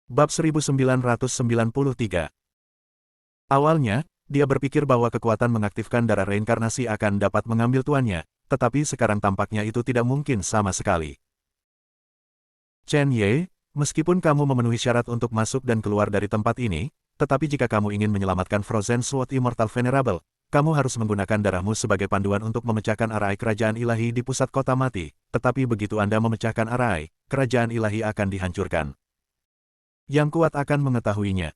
Bab 1993. Awalnya, dia berpikir bahwa kekuatan mengaktifkan darah reinkarnasi akan dapat mengambil tuannya, tetapi sekarang tampaknya itu tidak mungkin sama sekali. Chen Ye, meskipun kamu memenuhi syarat untuk masuk dan keluar dari tempat ini, tetapi jika kamu ingin menyelamatkan Frozen Sword Immortal Venerable, kamu harus menggunakan darahmu sebagai panduan untuk memecahkan arai kerajaan ilahi di pusat kota mati, tetapi begitu Anda memecahkan arai, kerajaan ilahi akan dihancurkan. Yang kuat akan mengetahuinya.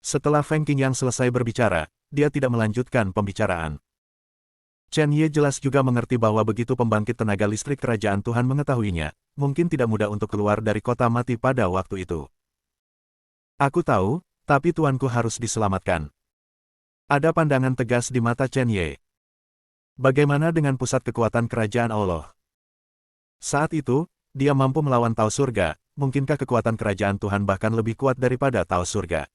Setelah Feng Qingyang selesai berbicara, dia tidak melanjutkan pembicaraan. Chen Ye jelas juga mengerti bahwa begitu pembangkit tenaga listrik kerajaan Tuhan mengetahuinya, mungkin tidak mudah untuk keluar dari kota mati pada waktu itu. Aku tahu, tapi tuanku harus diselamatkan. Ada pandangan tegas di mata Chen Ye. Bagaimana dengan pusat kekuatan kerajaan Allah? Saat itu, dia mampu melawan Tao Surga, mungkinkah kekuatan kerajaan Tuhan bahkan lebih kuat daripada Tao Surga?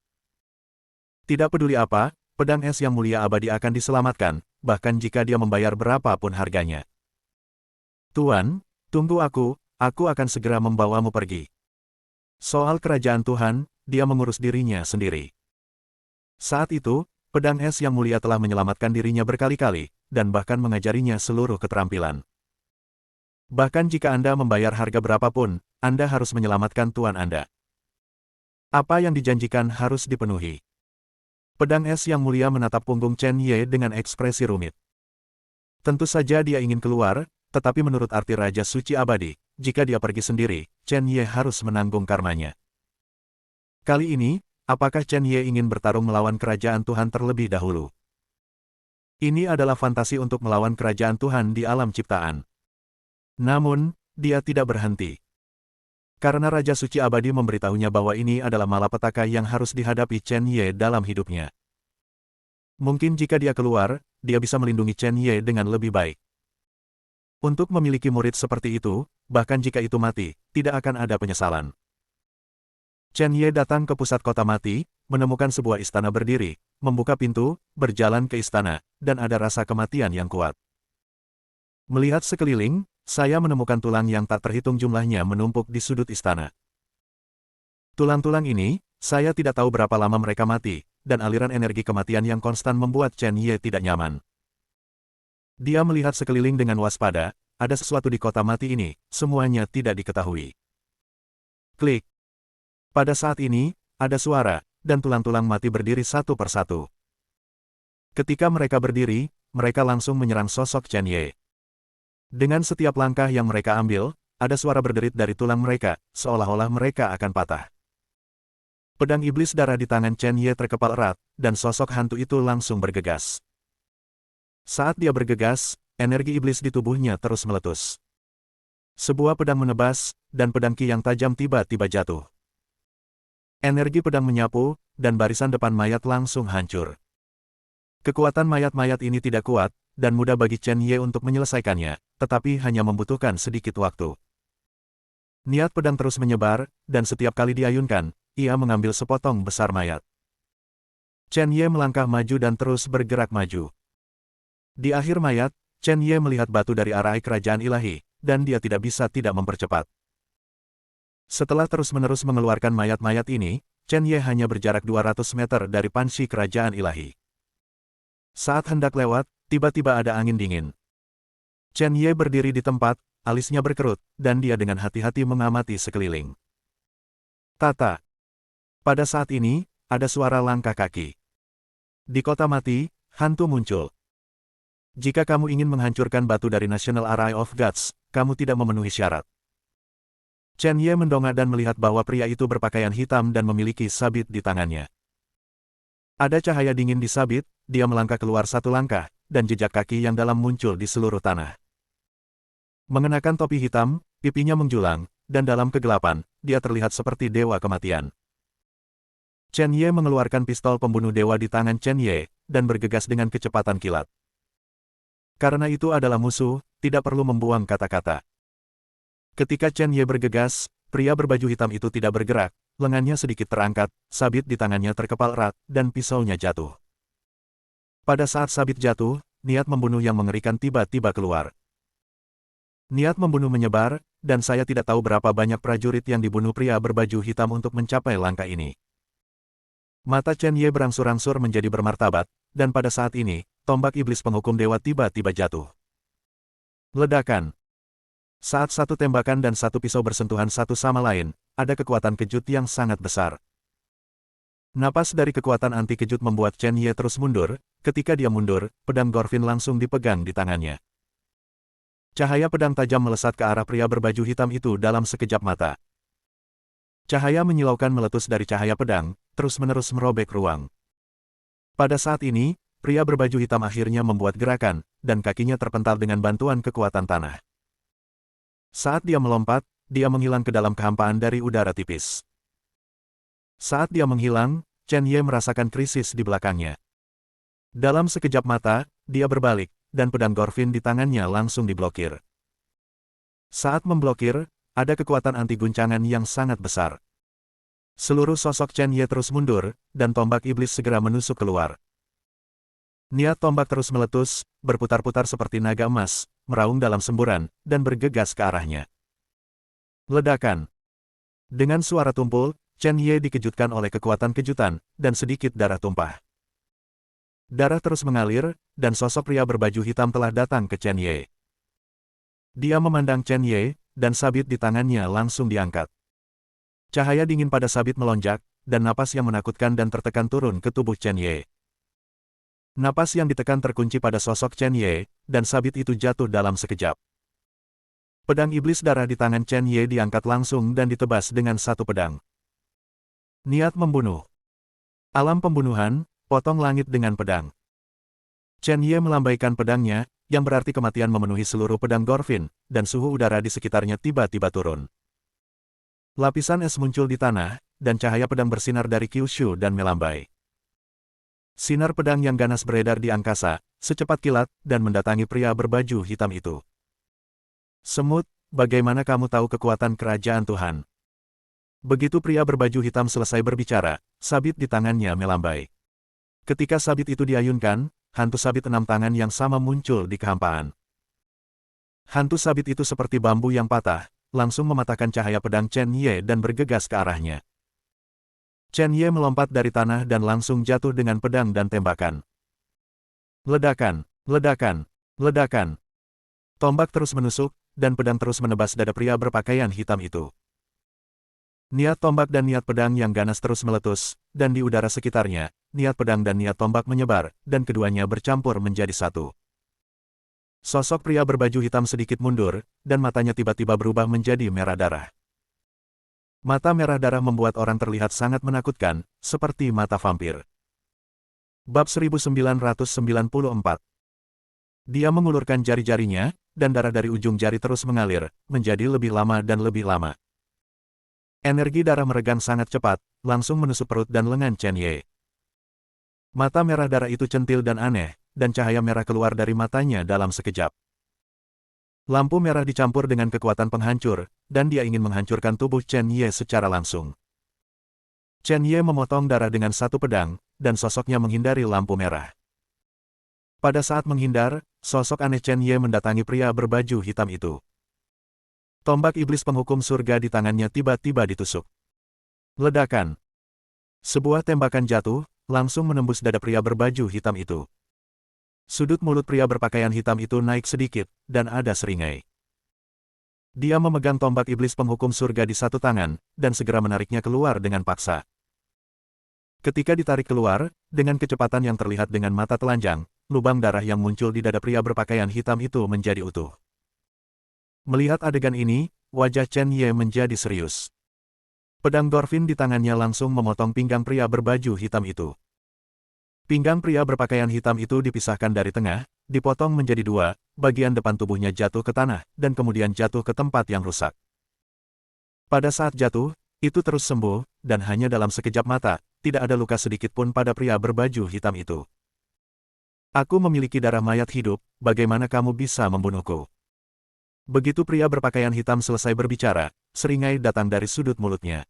Tidak peduli apa, pedang es yang mulia abadi akan diselamatkan, bahkan jika dia membayar berapapun harganya. Tuan, tunggu aku akan segera membawamu pergi. Soal kerajaan Tuhan, dia mengurus dirinya sendiri. Saat itu, pedang es yang mulia telah menyelamatkan dirinya berkali-kali, dan bahkan mengajarinya seluruh keterampilan. Bahkan jika Anda membayar harga berapapun, Anda harus menyelamatkan tuan Anda. Apa yang dijanjikan harus dipenuhi. Pedang es yang mulia menatap punggung Chen Ye dengan ekspresi rumit. Tentu saja dia ingin keluar, tetapi menurut arti Raja Suci Abadi, jika dia pergi sendiri, Chen Ye harus menanggung karmanya. Kali ini, apakah Chen Ye ingin bertarung melawan kerajaan Tuhan terlebih dahulu? Ini adalah fantasi untuk melawan kerajaan Tuhan di alam ciptaan. Namun, dia tidak berhenti. Karena Raja Suci Abadi memberitahunya bahwa ini adalah malapetaka yang harus dihadapi Chen Ye dalam hidupnya. Mungkin jika dia keluar, dia bisa melindungi Chen Ye dengan lebih baik. Untuk memiliki murid seperti itu, bahkan jika itu mati, tidak akan ada penyesalan. Chen Ye datang ke pusat kota mati, menemukan sebuah istana berdiri, membuka pintu, berjalan ke istana, dan ada rasa kematian yang kuat. Melihat sekeliling, saya menemukan tulang yang tak terhitung jumlahnya menumpuk di sudut istana. Tulang-tulang ini, saya tidak tahu berapa lama mereka mati, dan aliran energi kematian yang konstan membuat Chen Ye tidak nyaman. Dia melihat sekeliling dengan waspada, ada sesuatu di kota mati ini, semuanya tidak diketahui. Klik. Pada saat ini, ada suara, dan tulang-tulang mati berdiri satu persatu. Ketika mereka berdiri, mereka langsung menyerang sosok Chen Ye. Dengan setiap langkah yang mereka ambil, ada suara berderit dari tulang mereka, seolah-olah mereka akan patah. Pedang iblis darah di tangan Chen Ye terkepal erat, dan sosok hantu itu langsung bergegas. Saat dia bergegas, energi iblis di tubuhnya terus meletus. Sebuah pedang menebas, dan pedang ki yang tajam tiba-tiba jatuh. Energi pedang menyapu, dan barisan depan mayat langsung hancur. Kekuatan mayat-mayat ini tidak kuat, dan mudah bagi Chen Ye untuk menyelesaikannya, tetapi hanya membutuhkan sedikit waktu. Niat pedang terus menyebar, dan setiap kali diayunkan, ia mengambil sepotong besar mayat. Chen Ye melangkah maju dan terus bergerak maju. Di akhir mayat, Chen Ye melihat batu dari arai kerajaan ilahi, dan dia tidak bisa tidak mempercepat. Setelah terus-menerus mengeluarkan mayat-mayat ini, Chen Ye hanya berjarak 200 meter dari panci kerajaan ilahi. Saat hendak lewat, tiba-tiba ada angin dingin. Chen Ye berdiri di tempat, alisnya berkerut, dan dia dengan hati-hati mengamati sekeliling. Tata. Pada saat ini, ada suara langkah kaki. Di kota mati, hantu muncul. Jika kamu ingin menghancurkan batu dari National Array of Gods, kamu tidak memenuhi syarat. Chen Ye mendongak dan melihat bahwa pria itu berpakaian hitam dan memiliki sabit di tangannya. Ada cahaya dingin di sabit, dia melangkah keluar satu langkah, dan jejak kaki yang dalam muncul di seluruh tanah. Mengenakan topi hitam, pipinya menjulang, dan dalam kegelapan, dia terlihat seperti dewa kematian. Chen Ye mengeluarkan pistol pembunuh dewa di tangan Chen Ye, dan bergegas dengan kecepatan kilat. Karena itu adalah musuh, tidak perlu membuang kata-kata. Ketika Chen Ye bergegas, pria berbaju hitam itu tidak bergerak, lengannya sedikit terangkat, sabit di tangannya terkepal erat, dan pisaunya jatuh. Pada saat sabit jatuh, niat membunuh yang mengerikan tiba-tiba keluar. Niat membunuh menyebar, dan saya tidak tahu berapa banyak prajurit yang dibunuh pria berbaju hitam untuk mencapai langkah ini. Mata Chen Ye berangsur-angsur menjadi bermartabat, dan pada saat ini, tombak iblis penghukum dewa tiba-tiba jatuh. Ledakan. Saat satu tembakan dan satu pisau bersentuhan satu sama lain, ada kekuatan kejut yang sangat besar. Napas dari kekuatan anti kejut membuat Chen Ye terus mundur. Ketika dia mundur, pedang Gorfin langsung dipegang di tangannya. Cahaya pedang tajam melesat ke arah pria berbaju hitam itu dalam sekejap mata. Cahaya menyilaukan meletus dari cahaya pedang, terus-menerus merobek ruang. Pada saat ini, pria berbaju hitam akhirnya membuat gerakan, dan kakinya terpental dengan bantuan kekuatan tanah. Saat dia melompat, dia menghilang ke dalam kehampaan dari udara tipis. Saat dia menghilang, Chen Ye merasakan krisis di belakangnya. Dalam sekejap mata, dia berbalik, dan pedang Gorfin di tangannya langsung diblokir. Saat memblokir, ada kekuatan anti guncangan yang sangat besar. Seluruh sosok Chen Ye terus mundur, dan tombak iblis segera menusuk keluar. Niat tombak terus meletus, berputar-putar seperti naga emas, meraung dalam semburan, dan bergegas ke arahnya. Ledakan. Dengan suara tumpul, Chen Ye dikejutkan oleh kekuatan kejutan, dan sedikit darah tumpah. Darah terus mengalir, dan sosok pria berbaju hitam telah datang ke Chen Ye. Dia memandang Chen Ye, dan sabit di tangannya langsung diangkat. Cahaya dingin pada sabit melonjak, dan napas yang menakutkan dan tertekan turun ke tubuh Chen Ye. Napas yang ditekan terkunci pada sosok Chen Ye, dan sabit itu jatuh dalam sekejap. Pedang iblis darah di tangan Chen Ye diangkat langsung dan ditebas dengan satu pedang. Niat membunuh. Alam pembunuhan, potong langit dengan pedang. Chen Ye melambaikan pedangnya, yang berarti kematian memenuhi seluruh pedang Gorfin, dan suhu udara di sekitarnya tiba-tiba turun. Lapisan es muncul di tanah, dan cahaya pedang bersinar dari Kyushu dan melambai. Sinar pedang yang ganas beredar di angkasa, secepat kilat, dan mendatangi pria berbaju hitam itu. Semut, bagaimana kamu tahu kekuatan kerajaan Tuhan? Begitu pria berbaju hitam selesai berbicara, sabit di tangannya melambai. Ketika sabit itu diayunkan, hantu sabit 6 tangan yang sama muncul di kehampaan. Hantu sabit itu seperti bambu yang patah, langsung mematahkan cahaya pedang Chen Ye dan bergegas ke arahnya. Chen Ye melompat dari tanah dan langsung jatuh dengan pedang dan tembakan. Ledakan, ledakan, ledakan. Tombak terus menusuk, dan pedang terus menebas dada pria berpakaian hitam itu. Niat tombak dan niat pedang yang ganas terus meletus, dan di udara sekitarnya, niat pedang dan niat tombak menyebar, dan keduanya bercampur menjadi satu. Sosok pria berbaju hitam sedikit mundur, dan matanya tiba-tiba berubah menjadi merah darah. Mata merah darah membuat orang terlihat sangat menakutkan, seperti mata vampir. Bab 1994. Dia mengulurkan jari-jarinya, dan darah dari ujung jari terus mengalir, menjadi lebih lama dan lebih lama. Energi darah meregang sangat cepat, langsung menusuk perut dan lengan Chen Ye. Mata merah darah itu centil dan aneh, dan cahaya merah keluar dari matanya dalam sekejap. Lampu merah dicampur dengan kekuatan penghancur, dan dia ingin menghancurkan tubuh Chen Ye secara langsung. Chen Ye memotong darah dengan satu pedang, dan sosoknya menghindari lampu merah. Pada saat menghindar, sosok aneh Chen Ye mendatangi pria berbaju hitam itu. Tombak iblis penghukum surga di tangannya tiba-tiba ditusuk. Ledakan. Sebuah tembakan jatuh, langsung menembus dada pria berbaju hitam itu. Sudut mulut pria berpakaian hitam itu naik sedikit, dan ada seringai. Dia memegang tombak iblis penghukum surga di satu tangan, dan segera menariknya keluar dengan paksa. Ketika ditarik keluar, dengan kecepatan yang terlihat dengan mata telanjang, lubang darah yang muncul di dada pria berpakaian hitam itu menjadi utuh. Melihat adegan ini, wajah Chen Ye menjadi serius. Pedang Gorfin di tangannya langsung memotong pinggang pria berbaju hitam itu. Pinggang pria berpakaian hitam itu dipisahkan dari tengah, dipotong menjadi dua, bagian depan tubuhnya jatuh ke tanah, dan kemudian jatuh ke tempat yang rusak. Pada saat jatuh, itu terus sembuh, dan hanya dalam sekejap mata, tidak ada luka sedikit pun pada pria berbaju hitam itu. Aku memiliki darah mayat hidup, bagaimana kamu bisa membunuhku? Begitu pria berpakaian hitam selesai berbicara, seringai datang dari sudut mulutnya.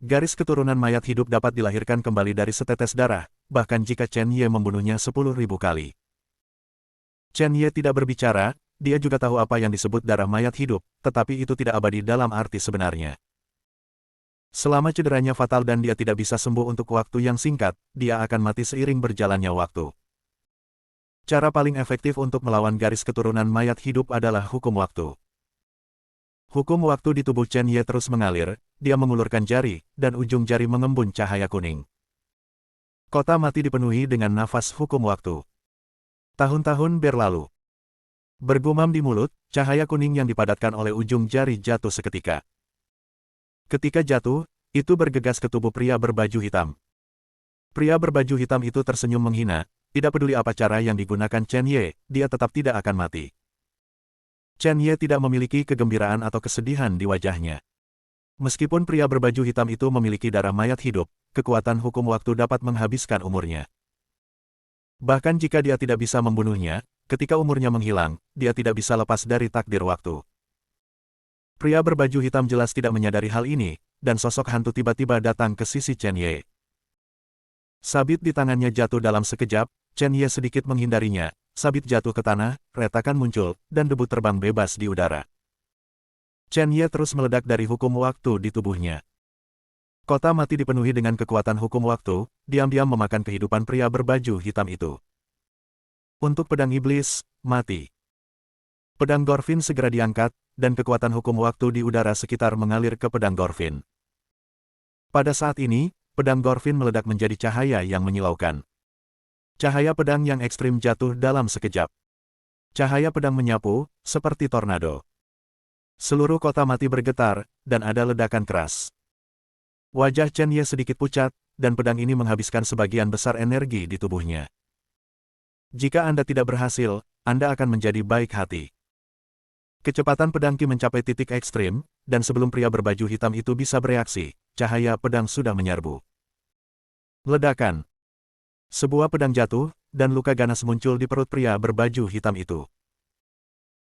Garis keturunan mayat hidup dapat dilahirkan kembali dari setetes darah, bahkan jika Chen Ye membunuhnya 10.000 kali. Chen Ye tidak berbicara, dia juga tahu apa yang disebut darah mayat hidup, tetapi itu tidak abadi dalam arti sebenarnya. Selama cederanya fatal dan dia tidak bisa sembuh untuk waktu yang singkat, dia akan mati seiring berjalannya waktu. Cara paling efektif untuk melawan garis keturunan mayat hidup adalah hukum waktu. Hukum waktu di tubuh Chen Ye terus mengalir, dia mengulurkan jari, dan ujung jari mengembun cahaya kuning. Kota mati dipenuhi dengan nafas hukum waktu. Tahun-tahun berlalu. Bergumam di mulut, cahaya kuning yang dipadatkan oleh ujung jari jatuh seketika. Ketika jatuh, itu bergegas ke tubuh pria berbaju hitam. Pria berbaju hitam itu tersenyum menghina, tidak peduli apa cara yang digunakan Chen Ye, dia tetap tidak akan mati. Chen Ye tidak memiliki kegembiraan atau kesedihan di wajahnya. Meskipun pria berbaju hitam itu memiliki darah mayat hidup, kekuatan hukum waktu dapat menghabiskan umurnya. Bahkan jika dia tidak bisa membunuhnya, ketika umurnya menghilang, dia tidak bisa lepas dari takdir waktu. Pria berbaju hitam jelas tidak menyadari hal ini, dan sosok hantu tiba-tiba datang ke sisi Chen Ye. Sabit di tangannya jatuh dalam sekejap, Chen Ye sedikit menghindarinya, sabit jatuh ke tanah, retakan muncul, dan debu terbang bebas di udara. Chen Ye terus meledak dari hukum waktu di tubuhnya. Kota mati dipenuhi dengan kekuatan hukum waktu, diam-diam memakan kehidupan pria berbaju hitam itu. Untuk pedang iblis, mati. Pedang Gorfin segera diangkat, dan kekuatan hukum waktu di udara sekitar mengalir ke pedang Gorfin. Pada saat ini, pedang Gorfin meledak menjadi cahaya yang menyilaukan. Cahaya pedang yang ekstrim jatuh dalam sekejap. Cahaya pedang menyapu, seperti tornado. Seluruh kota mati bergetar, dan ada ledakan keras. Wajah Chen Ye sedikit pucat, dan pedang ini menghabiskan sebagian besar energi di tubuhnya. Jika Anda tidak berhasil, Anda akan menjadi baik hati. Kecepatan pedang Qi mencapai titik ekstrim, dan sebelum pria berbaju hitam itu bisa bereaksi, cahaya pedang sudah menyerbu. Ledakan. Sebuah pedang jatuh, dan luka ganas muncul di perut pria berbaju hitam itu.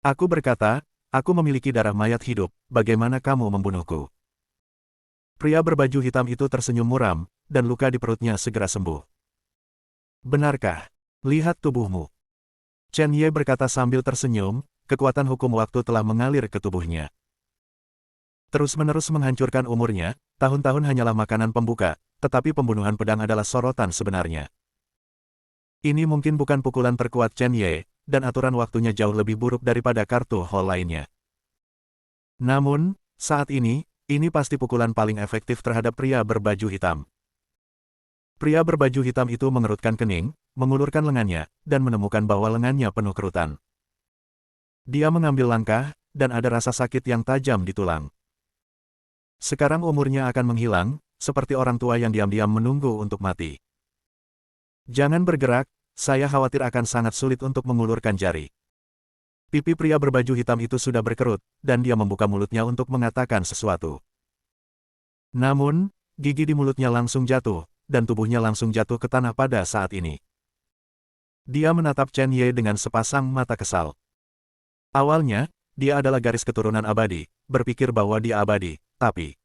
Aku berkata, aku memiliki darah mayat hidup, bagaimana kamu membunuhku? Pria berbaju hitam itu tersenyum muram, dan luka di perutnya segera sembuh. Benarkah? Lihat tubuhmu. Chen Ye berkata sambil tersenyum, kekuatan hukum waktu telah mengalir ke tubuhnya. Terus-menerus menghancurkan umurnya, tahun-tahun hanyalah makanan pembuka, tetapi pembunuhan pedang adalah sorotan sebenarnya. Ini mungkin bukan pukulan terkuat Chen Ye, dan aturan waktunya jauh lebih buruk daripada kartu hall lainnya. Namun, saat ini pasti pukulan paling efektif terhadap pria berbaju hitam. Pria berbaju hitam itu mengerutkan kening, mengulurkan lengannya, dan menemukan bahwa lengannya penuh kerutan. Dia mengambil langkah, dan ada rasa sakit yang tajam di tulang. Sekarang umurnya akan menghilang, seperti orang tua yang diam-diam menunggu untuk mati. Jangan bergerak, saya khawatir akan sangat sulit untuk mengulurkan jari. Pipi pria berbaju hitam itu sudah berkerut, dan dia membuka mulutnya untuk mengatakan sesuatu. Namun, gigi di mulutnya langsung jatuh, dan tubuhnya langsung jatuh ke tanah pada saat ini. Dia menatap Chen Ye dengan sepasang mata kesal. Awalnya, dia adalah garis keturunan abadi, berpikir bahwa dia abadi, tapi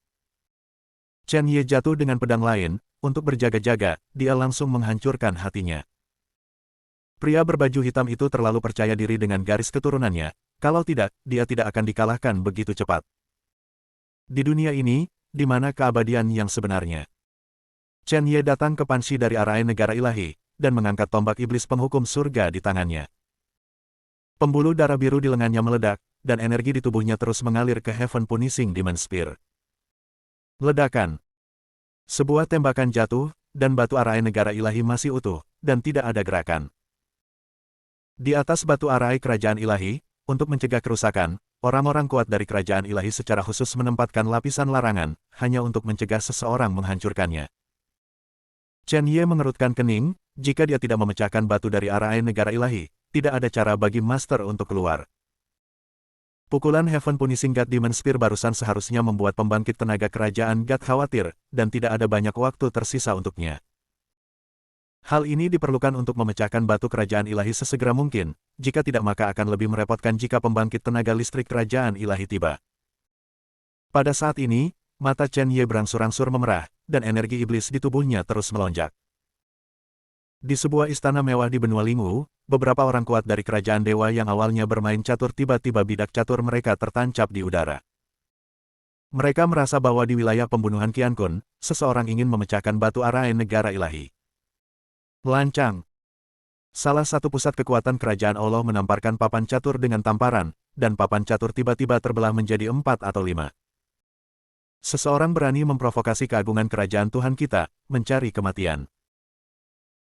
Chen Ye jatuh dengan pedang lain. Untuk berjaga-jaga, dia langsung menghancurkan hatinya. Pria berbaju hitam itu terlalu percaya diri dengan garis keturunannya, kalau tidak, dia tidak akan dikalahkan begitu cepat. Di dunia ini, di mana keabadian yang sebenarnya? Chen Ye datang ke Panshi dari Arai Negara Ilahi, dan mengangkat tombak iblis penghukum surga di tangannya. Pembuluh darah biru di lengannya meledak, dan energi di tubuhnya terus mengalir ke Heaven Punishing Demon Spear. Ledakan. Sebuah tembakan jatuh, dan batu arai negara ilahi masih utuh, dan tidak ada gerakan. Di atas batu arai kerajaan ilahi, untuk mencegah kerusakan, orang-orang kuat dari kerajaan ilahi secara khusus menempatkan lapisan larangan, hanya untuk mencegah seseorang menghancurkannya. Chen Ye mengerutkan kening, jika dia tidak memecahkan batu dari arai negara ilahi, tidak ada cara bagi Master untuk keluar. Pukulan Heaven Punishing God Demon Spear barusan seharusnya membuat pembangkit tenaga kerajaan God khawatir, dan tidak ada banyak waktu tersisa untuknya. Hal ini diperlukan untuk memecahkan batu kerajaan ilahi sesegera mungkin, jika tidak maka akan lebih merepotkan jika pembangkit tenaga listrik kerajaan ilahi tiba. Pada saat ini, mata Chen Ye berangsur-angsur memerah, dan energi iblis di tubuhnya terus melonjak. Di sebuah istana mewah di benua Lingu, beberapa orang kuat dari kerajaan dewa yang awalnya bermain catur tiba-tiba bidak catur mereka tertancap di udara. Mereka merasa bahwa di wilayah pembunuhan Qian Kun, seseorang ingin memecahkan batu arahan negara ilahi. Lancang. Salah satu pusat kekuatan kerajaan Allah menamparkan papan catur dengan tamparan, dan papan catur tiba-tiba terbelah menjadi 4 atau 5. Seseorang berani memprovokasi keagungan kerajaan Tuhan kita, mencari kematian.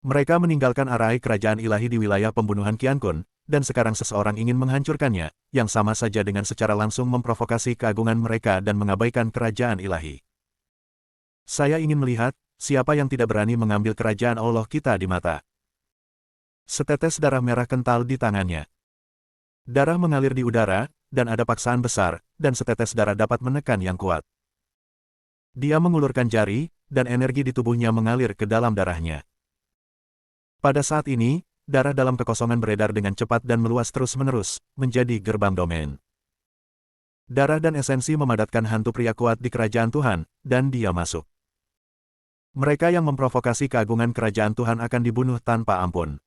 Mereka meninggalkan arai kerajaan ilahi di wilayah pembunuhan Qian Kun, dan sekarang seseorang ingin menghancurkannya, yang sama saja dengan secara langsung memprovokasi keagungan mereka dan mengabaikan kerajaan ilahi. Saya ingin melihat, siapa yang tidak berani mengambil kerajaan Allah kita di mata. Setetes darah merah kental di tangannya. Darah mengalir di udara, dan ada paksaan besar, dan setetes darah dapat menekan yang kuat. Dia mengulurkan jari, dan energi di tubuhnya mengalir ke dalam darahnya. Pada saat ini, darah dalam kekosongan beredar dengan cepat dan meluas terus-menerus, menjadi gerbang domain. Darah dan esensi memadatkan hantu pria kuat di kerajaan Tuhan, dan dia masuk. Mereka yang memprovokasi keagungan kerajaan Tuhan akan dibunuh tanpa ampun.